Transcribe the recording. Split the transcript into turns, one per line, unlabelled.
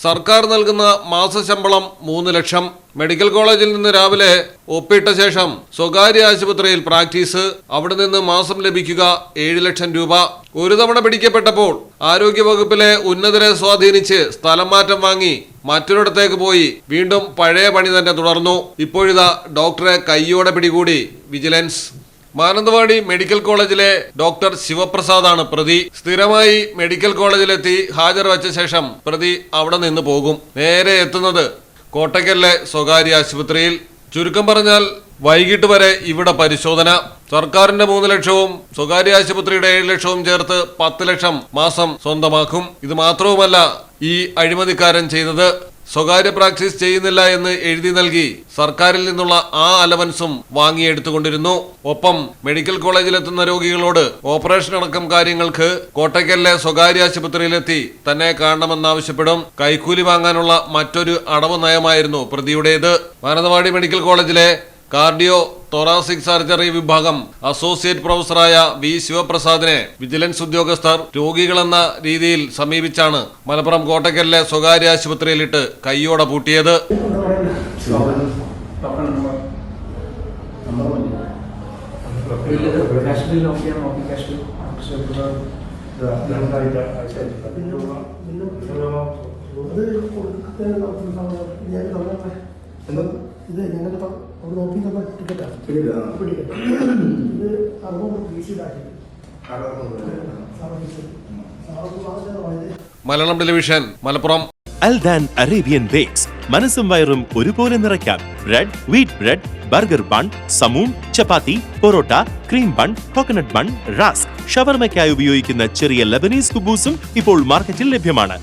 സർക്കാർ നൽകുന്ന മാസശമ്പളം 3 ലക്ഷം. മെഡിക്കൽ കോളേജിൽ നിന്ന് രാവിലെ ഒപ്പിട്ട ശേഷം സ്വകാര്യ ആശുപത്രിയിൽ പ്രാക്ടീസ്. അവിടെ നിന്ന് മാസം ലഭിക്കുക 7 ലക്ഷം രൂപ. ഒരു തവണ പിടിക്കപ്പെട്ടപ്പോൾ ആരോഗ്യവകുപ്പിലെ ഉന്നതരെ സ്വാധീനിച്ച് സ്ഥലം മാറ്റം വാങ്ങി മറ്റൊരിടത്തേക്ക് പോയി വീണ്ടും പഴയ പണി തന്നെ തുടർന്നു. ഇപ്പോഴിതാ ഡോക്ടറെ കയ്യോടെ പിടികൂടി വിജിലൻസ്. മാനന്തവാടി മെഡിക്കൽ കോളേജിലെ ഡോക്ടർ ശിവപ്രസാദാണ് പ്രതി. സ്ഥിരമായി മെഡിക്കൽ കോളേജിലെത്തി ഹാജർ വച്ച ശേഷം പ്രതി അവിടെ നിന്ന് പോകും. നേരെ എത്തുന്നത് കോട്ടയ്ക്കലിലെ സ്വകാര്യ ആശുപത്രിയിൽ. ചുരുക്കം പറഞ്ഞാൽ വൈകിട്ട് വരെ ഇവിടെ പരിശോധന. സർക്കാരിന്റെ 3 ലക്ഷവും സ്വകാര്യ ആശുപത്രിയുടെ 7 ലക്ഷവും ചേർത്ത് 10 ലക്ഷം മാസം സ്വന്തമാക്കും. ഇത് മാത്രവുമല്ല ഈ അഴിമതിക്കാരൻ ചെയ്തത്. സ്വകാര്യ പ്രാക്ടീസ് ചെയ്യുന്നില്ല എന്ന് എഴുതി നൽകി സർക്കാരിൽ നിന്നുള്ള ആ അലവൻസും വാങ്ങിയെടുത്തുകൊണ്ടിരുന്നു. ഒപ്പം മെഡിക്കൽ കോളേജിലെത്തുന്ന രോഗികളോട് ഓപ്പറേഷൻ അടക്കം കാര്യങ്ങൾക്ക് കോട്ടയ്ക്കലിലെ സ്വകാര്യ ആശുപത്രിയിലെത്തി തന്നെ കാണണമെന്നാവശ്യപ്പെടും. കൈക്കൂലി വാങ്ങാനുള്ള മറ്റൊരു അടവ് നയമായിരുന്നു പ്രതിയുടേത്. മാനന്തവാടി മെഡിക്കൽ കോളേജിലെ കാർഡിയോ തൊറാസിക് സർജറി വിഭാഗം അസോസിയേറ്റ് പ്രൊഫസറായ വി ശിവപ്രസാദിനെ വിജിലൻസ് ഉദ്യോഗസ്ഥർ രോഗികളെന്ന രീതിയിൽ സമീപിച്ചാണ് മലപ്പുറം കോട്ടയ്ക്കലിലെ സ്വകാര്യ ആശുപത്രിയിലിട്ട് കയ്യോടെ പൂട്ടിയത്.
ഇത് ഞങ്ങൾക്ക് അവിടെ നോക്കി തന്ന ടിക്കറ്റാണ്. ഇത് 60
Malayalam television Malappuram.
Aldan Arabian bakes മനസ്സും വയറും ഒരുപോലെ നിറയ്ക്കാം. Bread, wheat bread, burger bun, സമൂൺ, chapati, parotta, cream bun, coconut bun, rusk, ഷവർമയ്ക്കായി ഉപയോഗിക്കുന്ന ചെറിയ ലെബനീസ് കുബൂസും ഇപ്പോൾ മാർക്കറ്റിൽ ലഭ്യമാണ്.